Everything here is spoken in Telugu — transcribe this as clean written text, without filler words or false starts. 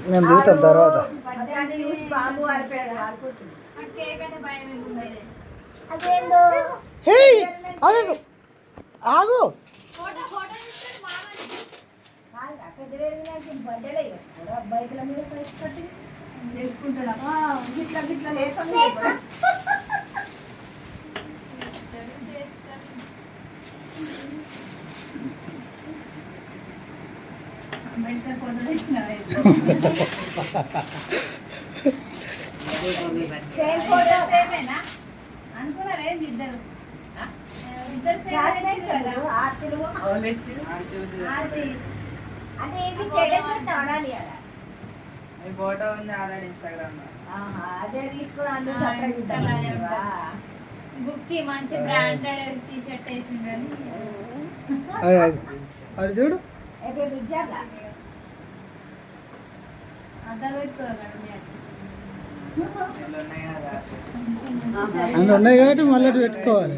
మేము దిగుతాం తర్వాత. ఆగు బైకుల మీద చేసుకుంటాడా గిట్లా గిట్లా లేకుండా అనుకున్నారే ఇద్దరు ఫోటో ఉంది ఆల్రెడీ ఇన్స్టాగ్రామ్ లో. అదే తీసుకుని బుక్కి మంచి బ్రాండెడ్ టీ షర్ట్ వేసిండ్రని అది చూడు అద్దాలు పెట్టుకోవాలి అన్నీ ఉన్నాయి కాబట్టి మళ్ళీ పెట్టుకోవాలి.